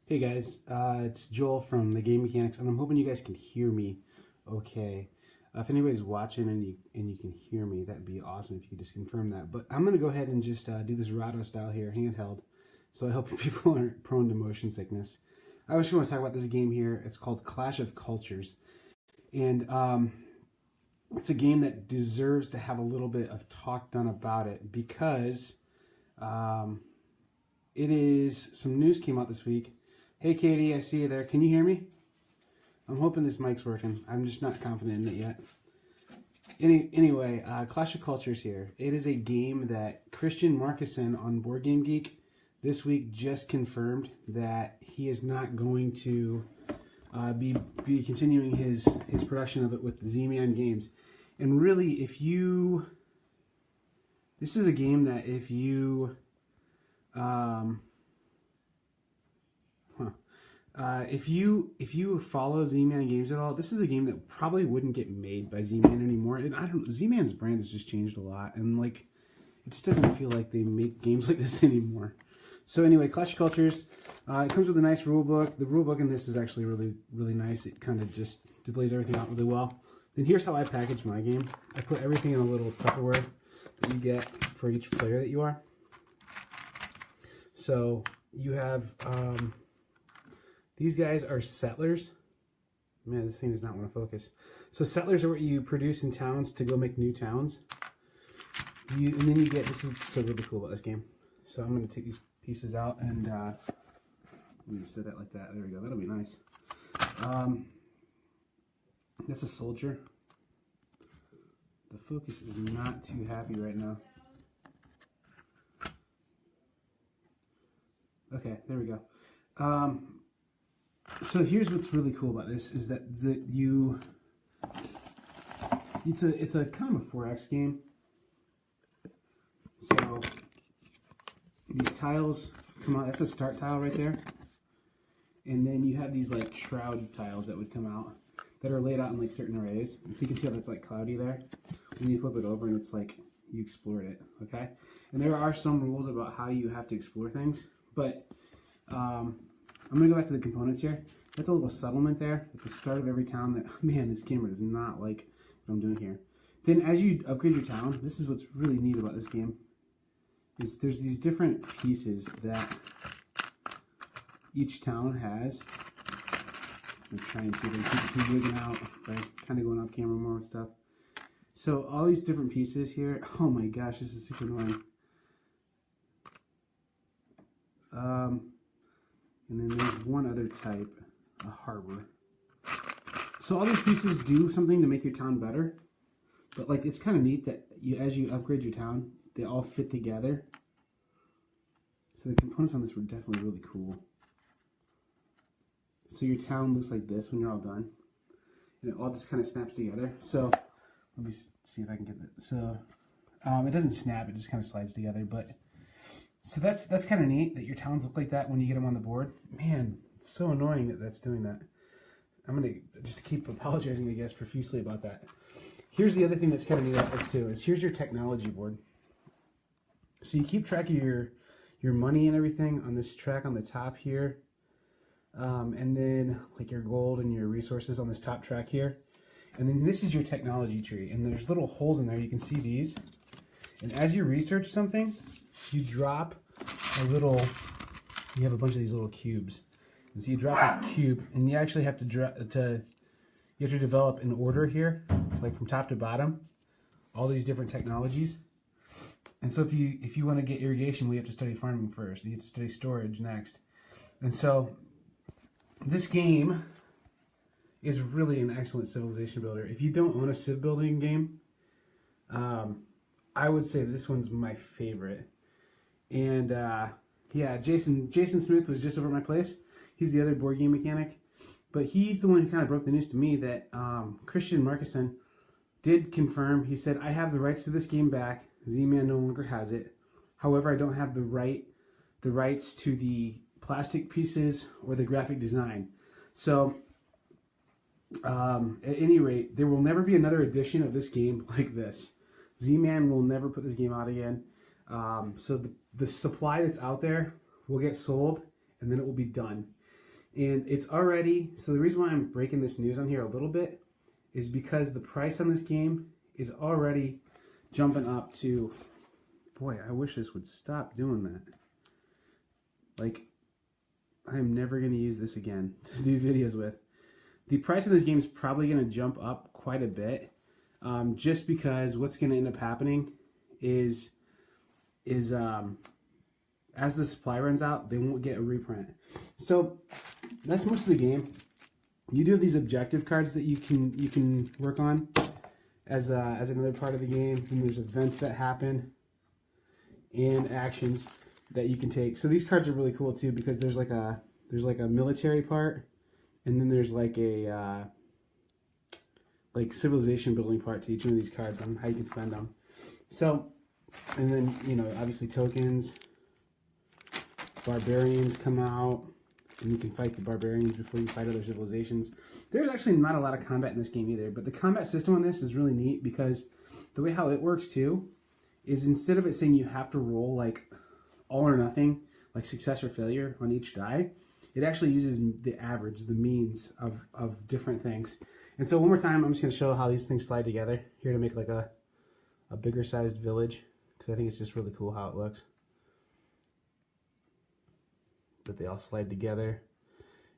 Hey guys, it's Joel from the Game Mechanics, and I'm hoping you guys can hear me okay. If anybody's watching and you can hear me, that'd be awesome if you could just confirm that. But I'm going to go ahead and just do this Rado style here, handheld, so I hope people aren't prone to motion sickness. I just want to talk about this game here. It's called Clash of Cultures, and it's a game that deserves to have a little bit of talk done about it because some news came out this week. Hey Katie, I see you there. Can you hear me? I'm hoping this mic's working. I'm just not confident in it yet. Anyway, Clash of Cultures here. It is a game that Christian Markison on Board Game Geek this week just confirmed that he is not going to be continuing his production of it with Z-Man Games. And really, this is a game that if you if you follow Z-Man Games at all, this is a game that probably wouldn't get made by Z-Man anymore. And Z-Man's brand has just changed a lot, and like it just doesn't feel like they make games like this anymore. So anyway, Clash of Cultures, it comes with a nice rule book. The rule book in this is actually really nice. It kind of just lays everything out really well. Then here's how I package my game. I put everything in a little Tupperware that you get for each player that you are. So you have these guys are settlers. Man, this thing does not want to focus. So settlers are what you produce in towns to go make new towns. And then you get, this is so really cool about this game. So I'm going to take these pieces out and let me just set that like that. There we go. That'll be nice. That's a soldier. The focus is not too happy right now. Okay, there we go. So here's what's really cool about this is that it's a kind of a 4X game. So these tiles come out. That's a start tile right there, and then you have these like shroud tiles that would come out that are laid out in like certain arrays. And so you can see how that's like cloudy there. When you flip it over, and it's like you explored it. Okay, and there are some rules about how you have to explore things, but I'm going to go back to the components here. That's a little settlement there at the start of every town that, man, this camera does not like what I'm doing here. Then as you upgrade your town, this is what's really neat about this game, is there's these different pieces that each town has. I'm trying to see if I can keep it wigging out by kind of going off camera more and stuff. So all these different pieces here, oh my gosh, this is super annoying. And then there's one other type, a harbor. So all these pieces do something to make your town better, but like it's kind of neat that as you upgrade your town, they all fit together. So the components on this were definitely really cool. So your town looks like this when you're all done, and it all just kind of snaps together. So let me see if I can get that. So it doesn't snap; it just kind of slides together, but. So that's kind of neat that your towns look like that when you get them on the board. Man, it's so annoying that that's doing that. I'm going to just keep apologizing, I guess, profusely about that. Here's the other thing that's kind of neat about this too, is here's your technology board. So you keep track of your money and everything on this track on the top here. And then like your gold and your resources on this top track here. And then this is your technology tree. And there's little holes in there. You can see these. And as you research something, you drop a little, you have a bunch of these little cubes. And so you drop a cube, and you actually have to develop an order here, like from top to bottom, all these different technologies. And so if you want to get irrigation, we have to study farming first. You have to study storage next. And so this game is really an excellent civilization builder. If you don't own a civ building game, I would say this one's my favorite. And yeah, Jason Smith was just over at my place. He's the other board game mechanic, but he's the one who kind of broke the news to me that Christian Markison did confirm. He said, "I have the rights to this game back. Z-Man no longer has it. However, I don't have the rights to the plastic pieces or the graphic design." So at any rate, there will never be another edition of this game like this. Z-Man will never put this game out again. So the supply that's out there will get sold, and then it will be done. And it's already, so the reason why I'm breaking this news on here a little bit is because the price on this game is already jumping up to, boy, I wish this would stop doing that. Like, I'm never going to use this again to do videos with. The price of this game is probably going to jump up quite a bit, just because what's going to end up happening is as the supply runs out, they won't get a reprint. So that's most of the game. You do have these objective cards that you can work on as another part of the game. And there's events that happen and actions that you can take. So these cards are really cool too, because there's like a military part, and then there's like a like civilization building part to each one of these cards on how you can spend them. So, and then, you know, obviously tokens, barbarians come out, and you can fight the barbarians before you fight other civilizations. There's actually not a lot of combat in this game either, but the combat system on this is really neat, because the way how it works too is instead of it saying you have to roll like all or nothing, like success or failure on each die, it actually uses the average, the means of different things. And so one more time, I'm just going to show how these things slide together here to make like a bigger sized village, because I think it's just really cool how it looks. That they all slide together.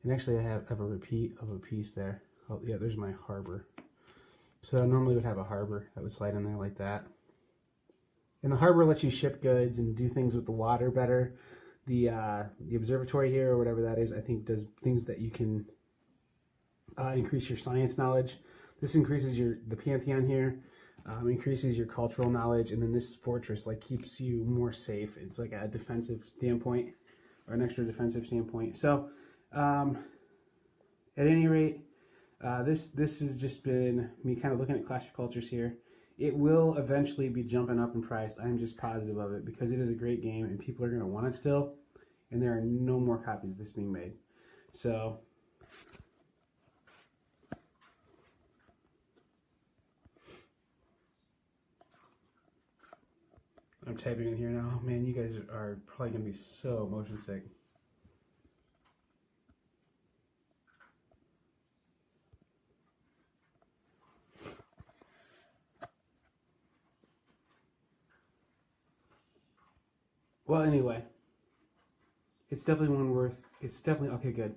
And actually I have a repeat of a piece there. Oh yeah, there's my harbor. So I normally would have a harbor that would slide in there like that. And the harbor lets you ship goods and do things with the water better. The observatory here, or whatever that is, I think does things that you can increase your science knowledge. This increases the Pantheon here, increases your cultural knowledge, and then this fortress like keeps you more safe. It's like a defensive standpoint, or an extra defensive standpoint. So, at any rate, this has just been me kind of looking at Clash of Cultures here. It will eventually be jumping up in price. I'm just positive of it, because it is a great game and people are going to want it still. And there are no more copies of this being made. So, I'm typing in here now. Man, you guys are probably going to be so motion sick. Well, anyway, it's definitely okay, good.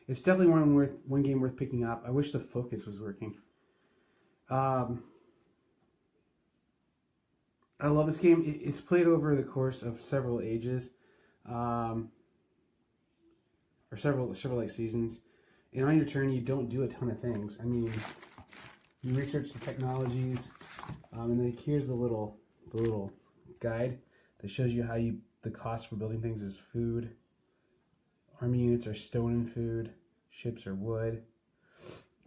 It's definitely one game worth picking up. I wish the focus was working. I love this game. It's played over the course of several ages, or several like seasons. And on your turn, you don't do a ton of things. I mean, you research the technologies, and then here's the little guide that shows you how the cost for building things is food. Army units are stone and food. Ships are wood.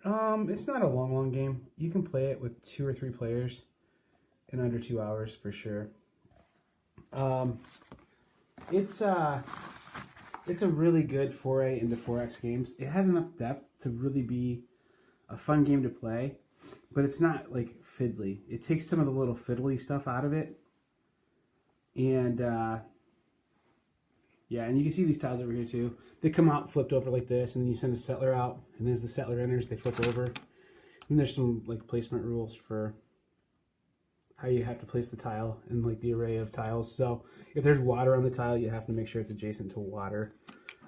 It's not a long game. You can play it with 2 or 3 players in under 2 hours for sure. It's a really good foray into 4X games. It has enough depth to really be a fun game to play, but it's not like fiddly. It takes some of the little fiddly stuff out of it. And yeah, and you can see these tiles over here too. They come out flipped over like this, and then you send a settler out, and as the settler enters, they flip over. And there's some like placement rules for how you have to place the tile and like the array of tiles. So if there's water on the tile, you have to make sure it's adjacent to water.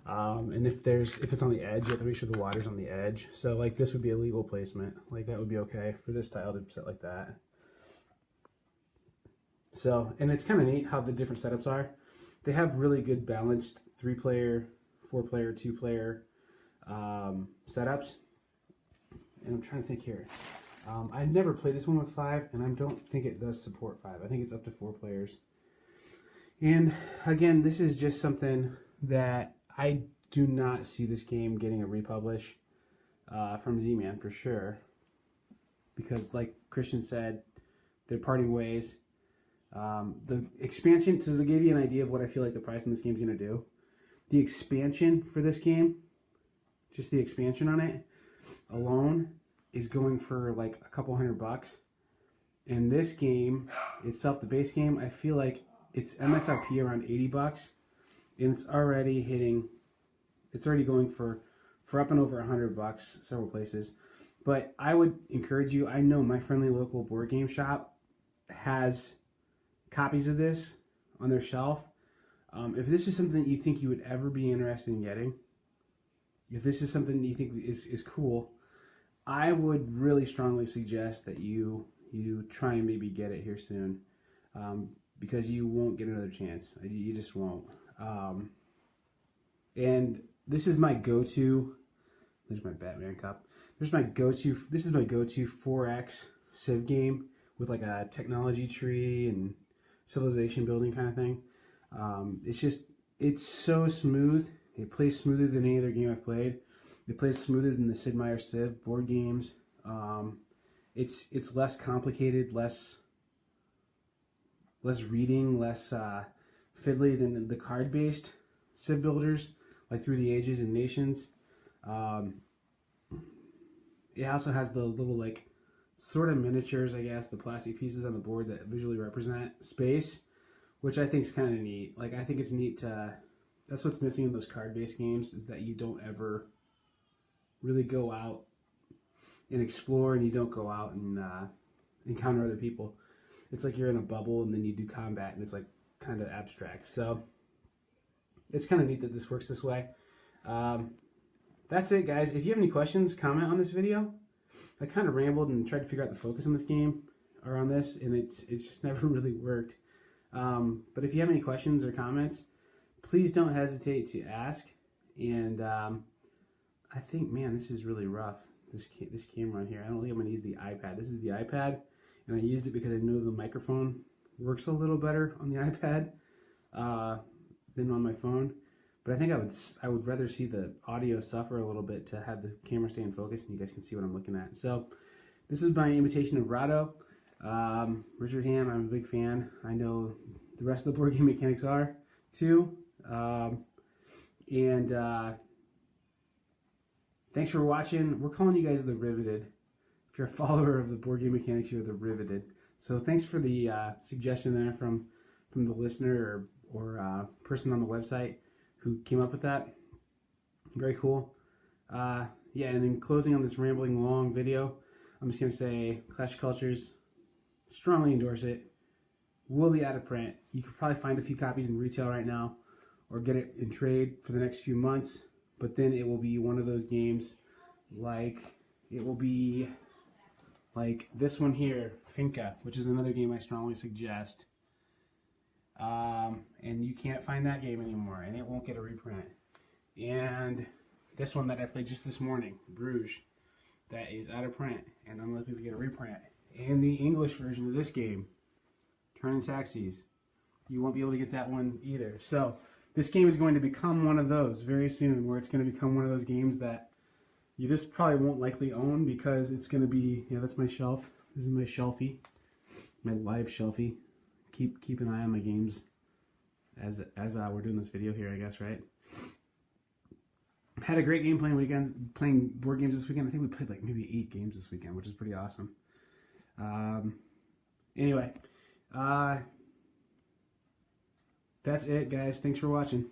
And if it's on the edge, you have to make sure the water's on the edge. So like this would be a legal placement. Like that would be okay for this tile to set like that. So, and it's kind of neat how the different setups are. They have really good balanced 3-player, 4-player, 2-player setups. And I'm trying to think here. I've never played this one with 5, and I don't think it does support 5. I think it's up to 4 players. And again, this is just something that I do not see this game getting a republish from Z-Man for sure. Because like Christian said, they're parting ways. The expansion, to give you an idea of what I feel like the price on this game is going to do, the expansion for this game, just the expansion on it alone, is going for like a couple $100. And this game itself, the base game, I feel like it's MSRP around $80, and it's already going for for up and over $100 several places. But I would encourage you, I know my friendly local board game shop has copies of this on their shelf. If this is something that you think you would ever be interested in getting, if this is something that you think is cool, I would really strongly suggest that you try and maybe get it here soon, because you won't get another chance. You just won't. And this is my go-to. There's my Batman cup. There's my go-to. This is my go-to 4X Civ game with like a technology tree and civilization building kind of thing. It's so smooth. It plays smoother than any other game I've played. It plays smoother than the Sid Meier's Civ board games. It's less complicated, less reading, less fiddly than the card-based Civ builders like Through the Ages and Nations. It also has the little like sort of miniatures, I guess, the plastic pieces on the board that visually represent space, which I think is kind of neat. Like, I think it's neat to, that's what's missing in those card-based games, is that you don't ever really go out and explore, and you don't go out and encounter other people. It's like you're in a bubble and then you do combat, and it's like kind of abstract. So it's kind of neat that this works this way. That's it, guys. If you have any questions, comment on this video. I kind of rambled and tried to figure out the focus on this game, or on this, and it's just never really worked. But if you have any questions or comments, please don't hesitate to ask. And I think, man, this is really rough. This camera on here. I don't think I'm going to use the iPad. This is the iPad, and I used it because I know the microphone works a little better on the iPad than on my phone. But I think I would rather see the audio suffer a little bit to have the camera stay in focus, and you guys can see what I'm looking at. So this is my imitation of Rado. Richard Ham, I'm a big fan. I know the rest of the board game mechanics are too. Thanks for watching. We're calling you guys the Riveted. If you're a follower of the board game mechanics, you're the Riveted. So thanks for the suggestion there from the listener or person on the website who came up with that. Very cool. Yeah, and in closing on this rambling long video, I'm just going to say Clash of Cultures, strongly endorse it. Will be out of print. You could probably find a few copies in retail right now or get it in trade for the next few months, but then it will be one of those games like, it will be like this one here, Finca, which is another game I strongly suggest. And you can't find that game anymore, and it won't get a reprint. And this one that I played just this morning, Bruges, that is out of print and unlikely to get a reprint. And the English version of this game, Turn and Taxis, you won't be able to get that one either. So this game is going to become one of those very soon, where it's going to become one of those games that you just probably won't likely own, because it's going to be, yeah, that's my shelf. This is my shelfie, my live shelfie. Keep an eye on my games as we're doing this video here, I guess, right? Had a great game playing board games this weekend. I think we played like maybe 8 games this weekend, which is pretty awesome. Anyway, that's it, guys. Thanks for watching.